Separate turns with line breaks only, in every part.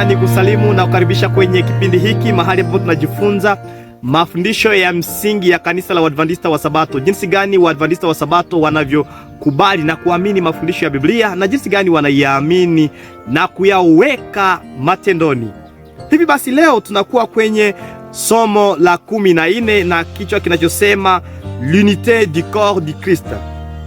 ni kusalimu na kukaribisha kwenye kipindi hiki, mahali ambapo tunajifunza mafundisho ya msingi ya kanisa la Waadventista wa Sabato, jinsi gani Waadventista wa Sabato wanavyokubali na kuamini mafundisho ya Biblia na jinsi gani wanaiamini na kuyaweka matendoni. Hivi basi leo tunakuwa kwenye somo la 14 na kichwa kinachosema l'unité du corps du Christ.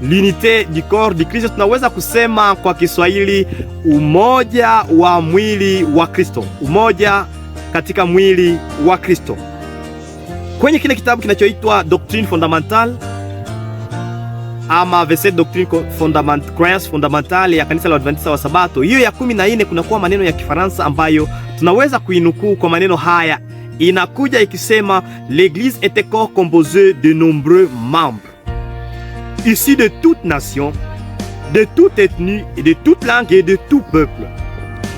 L'unité du corps du Christ, tunaweza kusema kwa Kiswahili umoja wa mwili wa Kristo. Umoja katika mwili wa Kristo. Kwenye kile kitabu kinachoitwa Doctrine Fondamentale ama Verset Doctrine Croyance Fondamentale ya kanisa la Waadventista wa Sabato, hiyo ya 14 kunakuwa maneno ya Kifaransa ambayo tunaweza kuinukuu kwa maneno haya. Inakuja ikisema l'Église est un corps composé de nombreux membres issus de toute nation, de toute ethnie et de toute langue et de tout peuple.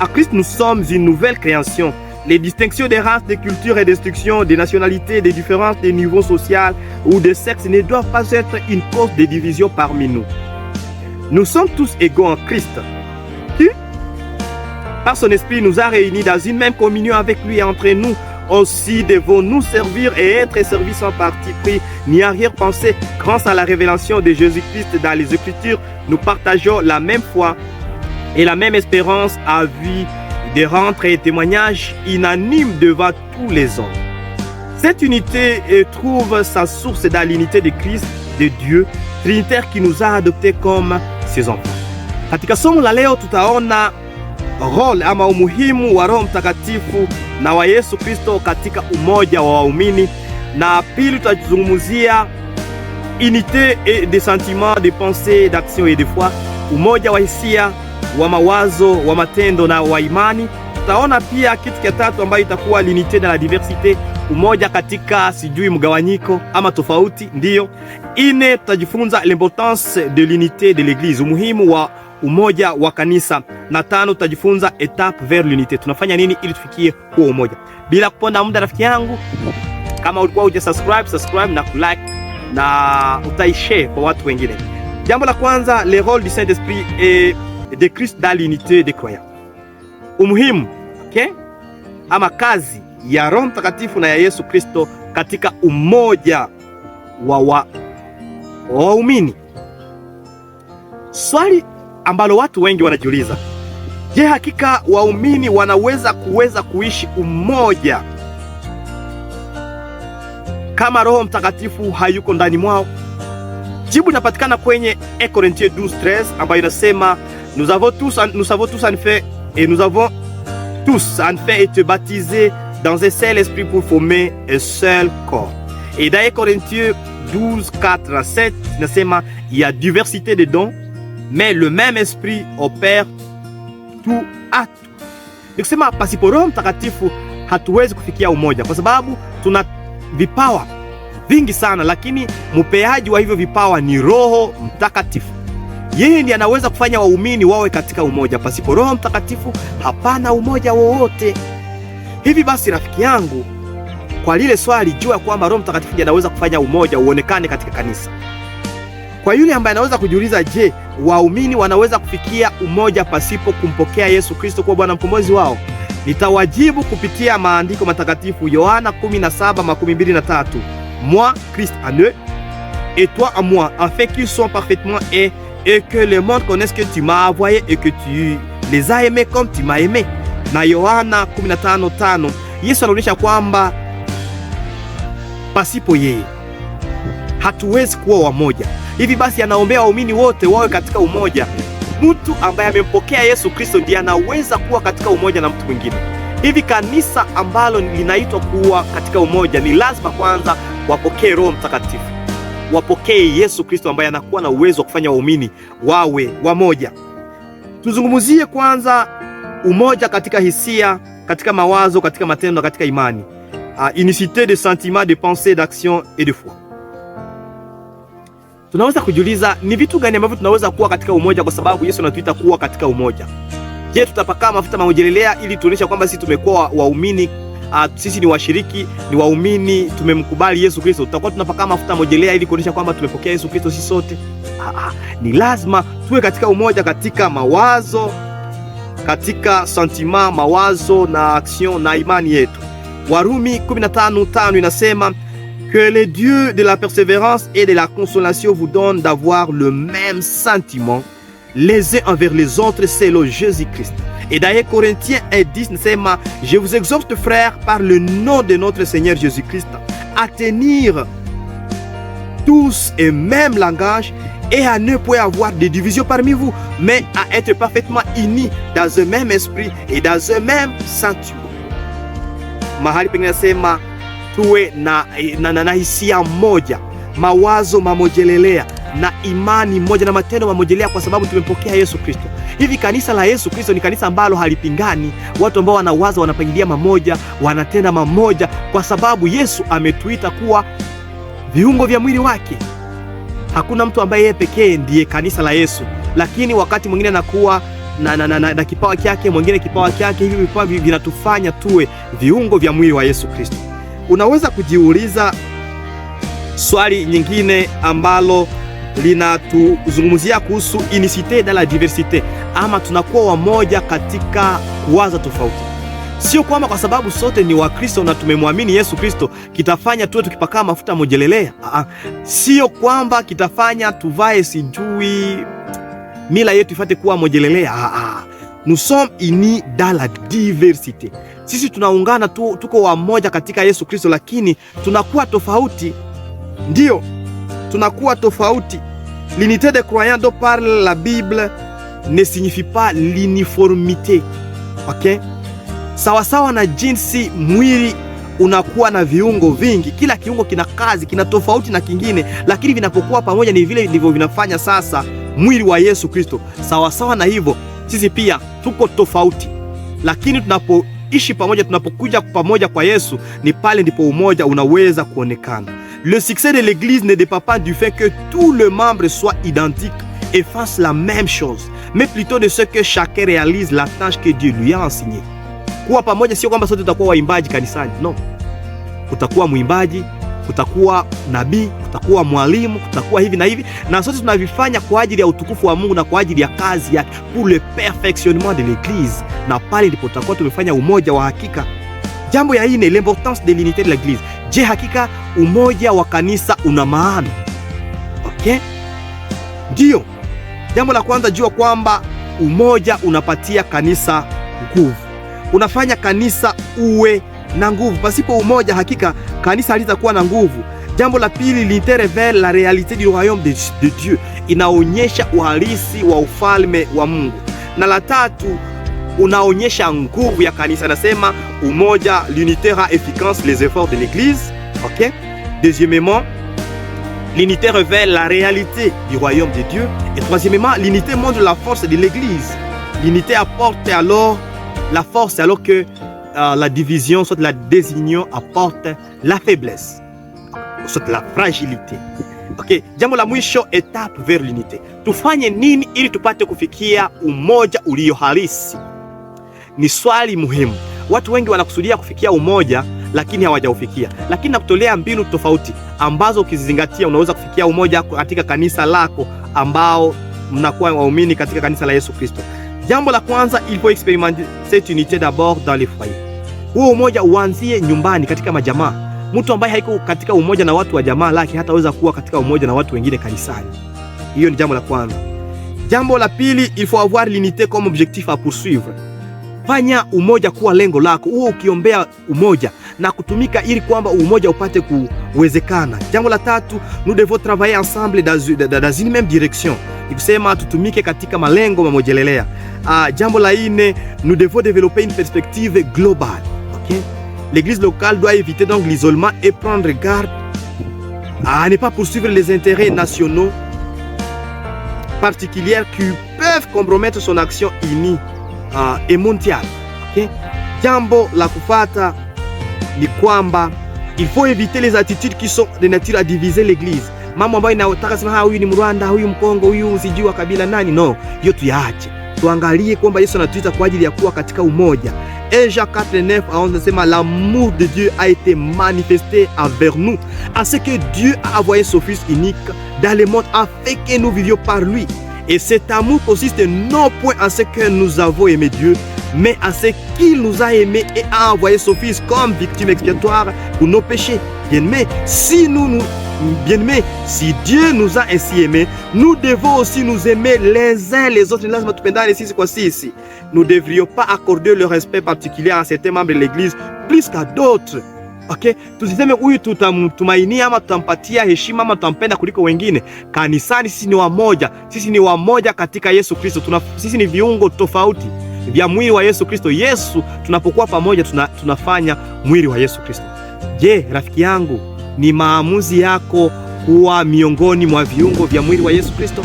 À Christ, nous sommes une nouvelle création. Les distinctions des races, des cultures et des instructions, des nationalités, des différences des niveaux sociaux ou de sexe ne doivent pas être une cause de division parmi nous. Nous sommes tous égaux en Christ, qui, par son esprit, nous a réunis dans une même communion avec lui et entre nous. Aussi devons nous servir et être servis sans parti pris ni arrière-pensée. Grâce à la révélation de Jésus-Christ dans les Écritures, nous partageons la même foi et la même espérance à vie de rendre et témoignages unanimes devant tous les hommes. Cette unité trouve sa source dans l'unité de Christ, de Dieu, Trinitaire qui nous a adoptés comme ses enfants. Katika somo la leo tutaona role ama umuhimu wa Roho Mtakatifu na wa Yesu Kristo katika umoja wa waumini, na pili tutazungumzia unité des sentiments, de pensée, d'action et de foi, umoja wa hisia, wa mawazo, wa matendo na wa imani. Tutaona pia kitu cha tatu ambayo itakuwa l'unité dans la diversité, umoja katika sijui mgawanyiko ama tofauti. Ndiyo ine tutajifunza l'importance de l'unité de l'église, umuhimu wa umoja wa kanisa, na tano tutajifunza étape vers l'unité, tunafanya nini ili tufikie huo umoja. Bila kuponda muda, rafiki yangu, kama ulikuwa subscribe na kulike na utaishare kwa watu wengine. Jambo la kwanza, le rôle du Saint-Esprit et de Christ dans l'unité des croyants. Umuhimu, okay? Ama kazi ya Roho Mtakatifu na ya Yesu Kristo katika umoja wa waumini. Swali ambalo watu wengi wanajiuliza, je, hakika waumini wanaweza kuishi umoja kama Roho Mtakatifu hayuko ndani mwao? Jibu linapatikana kwenye 1 Corinthiens 12:13 ambayo inasema nous avons tous en fait été baptisés dans un seul esprit pour former un seul corps. Et dans 1 Corinthiens 12:4-7 inasema il y a diversité de dons, mais le même esprit opère tout à tout. Nikisema pasipo Roho Mtakatifu hatuwezi kufikia umoja, kwa sababu tuna vipawa vingi sana, lakini mpeaji wa hivyo vipawa ni Roho Mtakatifu. Yeye ndiye anaweza kufanya waumini wawe katika umoja. Pasipo Roho Mtakatifu hapana umoja wowote. Hivi basi, rafiki yangu, kwa lile swali, jua kwamba Roho Mtakatifu ndiye anaweza kufanya umoja uonekane katika kanisa. Kwa yule ambaye anaweza kujiuliza, je, waumini wanaweza kufikia umoja pasipo kumpokea Yesu Kristo kuwa Bwana mkombozi wao? Nitawajibu kupitia maandiko matakatifu. Yohana 17:23. Moi, Christ en eux, et toi en moi, afin qu'ils soient parfaitement et que le monde connaisse que tu m'as envoyé et que tu les as aimés comme tu m'as aimé. Na Yohana 15:5. Yesu anaonyesha kwamba pasipo yeye hatuwezi kuwa wamoja. Hivi basi anaombea waumini wote wawe katika umoja. Mtu ambaye amempokea Yesu Kristo ndiye anaweza kuwa katika umoja na mtu mwingine. Hivi kanisa ambalo linaitwa kuwa katika umoja ni lazima kwanza wapokee Roho Mtakatifu, wapokee Yesu Kristo ambaye anakuwa na uwezo wa kufanya waumini wawe wamoja. Tuzungumzie kwanza umoja katika hisia, katika mawazo, katika matendo, katika imani. Unicité de sentiments, de pensée, d'action et de foi. Tunaweza kujiuliza ni vitu gani ambavyo tunaweza kuwa katika umoja, kwa sababu Yesu anatuita kuwa katika umoja. Je, tutapaka mafuta mamojelelea ili tuonyeshe kwamba sisi tumekuwa waumini, sisi ni washiriki, ni waumini, tumemkubali Yesu Kristo? Tutakuwa tunapaka mafuta mamojelelea ili kuonyesha kwamba tumepokea Yesu Kristo sisi sote? Ni lazima tuwe katika umoja katika mawazo, katika sentiment, mawazo na action na imani yetu. Warumi 15:5 inasema que le Dieu de la persévérance et de la consolation vous donne d'avoir le même sentiment les uns envers les autres selon Jésus-Christ. Et d'ailleurs Corinthiens 1:10 nasema, je vous exhorte frères par le nom de notre Seigneur Jésus-Christ à tenir tous un même langage et à ne point avoir de division parmi vous, mais à être parfaitement unis dans un même esprit et dans un même sentiment. Mahali pengine nasema tuwe na hisia moja, mawazo mamojelelea na imani moja na matendo mamojelea, kwa sababu tumepokea Yesu Kristo. Hivi kanisa la Yesu Kristo ni kanisa ambalo halipingani, watu ambao wanawaza, wanapangilia mamoja, wanatenda mamoja, kwa sababu Yesu ametuita kuwa viungo vya mwili wake. Hakuna mtu ambaye yeye pekee ndiye kanisa la Yesu, lakini wakati mwingine anakuwa na kipawa kyake, mwingine kipawa kyake. Hivi vipawa vinatufanya tuwe viungo vya mwili wa Yesu Kristo. Unaweza kujiuliza swali nyingine ambalo linatuzungumzia kuhusu unicité dans la diversité, ama tunakuwa wamoja katika kuwaza tofauti. Sio kwamba kwa sababu sote ni Wakristo na tumemwamini Yesu Kristo kitafanya tuwe tukipaka mafuta mojelelea. Sio kwamba kitafanya tuvae sijui mila yetu ifate kuwa mojelelea. Nous sommes unis dans la diversité. Sisi tunaungana tu, tuko wamoja katika Yesu Kristo, lakini tunakuwa tofauti. Ndio, tunakuwa tofauti. L'unité des croyants dont parle la Bible ne signifie pas l'uniformité. Okay? Sawasawa na jinsi mwili unakuwa na viungo vingi, kila kiungo kina kazi, kina tofauti na kingine, lakini vinapokuwa pamoja ni vile ndivyo vinafanya sasa mwili wa Yesu Kristo. Sawasawa na hivyo, sisi pia tuko tofauti, lakini tunapoishi pamoja, tunapokuja pamoja kwa Yesu, ni pale ndipo umoja unaweza kuonekana. Le succès de l'église ne dépend pas du fait que tous les membres soient identiques et fassent la même chose, mais plutôt de ce que chacun réalise la tâche que Dieu lui a enseignée. Kuwa pamoja sio kwamba sote tutakuwa waimbaji kanisani. No. Kutakuwa mwimbaji, kutakuwa nabii, kutakuwa mwalimu, kutakuwa hivi na hivi, na sote tunavifanya kwa ajili ya utukufu wa Mungu na kwa ajili ya kazi yake, pour le perfectionnement de l'église. Na pale ndipo tutakuwa tumefanya umoja wa hakika. Jambo ya ine, l'importance de l'unité de l'église. Je, hakika umoja wa kanisa una maana? Okay? Ndio. Jambo la kwanza, jua kwamba umoja unapatia kanisa nguvu. Unafanya kanisa uwe na nguvu. Pasipo umoja, hakika kanisa halitakuwa na nguvu. Jambo la pili, l'unité révèle la réalité du royaume de Dieu. Inaonyesha uhalisi wa ufalme wa Mungu. Na la tatu, unaonyesha nguvu ya kanisa. Nasema umoja, l'unité rend efficace les efforts de l'église. OK? Deuxièmement, l'unité révèle la réalité du royaume de Dieu. Et troisièmement, l'unité montre la force de l'église. L'unité apporte alors la force, alors que la division, soit la désunion, apporte la faiblesse, soit la fragilité. Okay, jambo la mwisho, étape vers l'unité. Tufanye nini ili tupate kufikia umoja ulio halisi? Ni swali muhimu. Watu wengi wanakusudia kufikia umoja lakini hawajaufikia. Lakini nakutolea mbinu tofauti ambazo ukizingatia unaweza kufikia umoja katika kanisa lako ambao mnakuwa waumini katika kanisa la Yesu Kristo. Jambo la kwanza, il faut expérimenter cette unité d'abord dans les foyers. Huo umoja uanzie nyumbani, katika majamaa. Mtu ambaye haiko katika umoja na watu wa jamaa lake hataweza kuwa katika umoja na watu wengine kanisani. Hiyo ni jambo la kwanza. Jambo la pili, il faut avoir l'unité comme objectif à poursuivre. Fanya umoja kuwa lengo lako. Huo ukiombea umoja na kutumika ili kwamba umoja upate kuwezekana. Jambo la tatu, nous devons travailler ensemble dans une même direction. Ikusema tutumike katika malengo mamojelelea. Jambo la ine, nous devons développer une perspective globale. Okay? L'église locale doit éviter donc l'isolement et prendre garde à ne pas poursuivre les intérêts nationaux particuliers qui peuvent compromettre son action unie et mondiale. Okay? Jambo la kufata ni kwamba il faut éviter les attitudes qui sont de nature à diviser l'église. Mambo ambayo inataka sema huyu ni Mrwanda, huyu Mkongo, huyu usijua kabila nani. No, hiyo tuyaache. Tuangalie kwamba Yesu anatuita kwa ajili ya kuwa katika umoja. Jean 4:9 nasema l'amour de Dieu a été manifesté envers nous, à ce que Dieu a envoyé son Fils unique dans le monde afin que nous vivions par lui. Et cet amour consiste non point en ce que nous avons aimé Dieu, mais en ce qu'il nous a aimés et a envoyé son Fils comme victime expiatoire pour nos péchés. Bien-aimés, si Dieu nous a ainsi aimés, nous devons aussi nous aimer les uns les autres. Lazima tupendane sisi kwa sisi. Nous ne devrions pas accorder le respect particulier à certains membres de l'église plus qu'à d'autres. Okay? Tusiseme huyu tutamtumainia ama tutampatia heshima ama tutampenda kuliko wengine. Kanisani sisi ni wamoja. Sisi ni wamoja katika Yesu Kristo. Sisi ni viungo tofauti vya mwili wa Yesu Kristo. Yesu, tunapokuwa pamoja tunafanya mwili wa Yesu Kristo. Je, rafiki yangu, ni maamuzi yako kuwa miongoni mwa viungo vya mwili wa Yesu Kristo?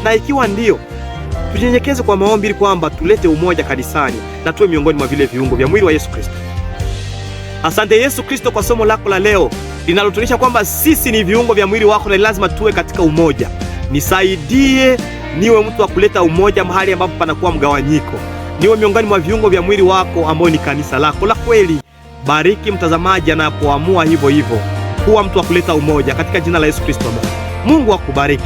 Na ikiwa ndio, tujinyenyekeze kwa maombi ili kwamba tulete umoja kanisani na tuwe miongoni mwa vile viungo vya mwili wa Yesu Kristo. Asante Yesu Kristo kwa somo lako la leo linalotuonyesha kwamba sisi ni viungo vya mwili wako na lazima tuwe katika umoja. Nisaidie niwe mtu wa kuleta umoja mahali ambapo panakuwa mgawanyiko. Niwe miongoni mwa viungo vya mwili wako ambao ni kanisa lako la kweli. Bariki mtazamaji anapoamua hivyo kuwa mtu wa kuleta umoja katika jina la Yesu Kristo. Mungu akubariki.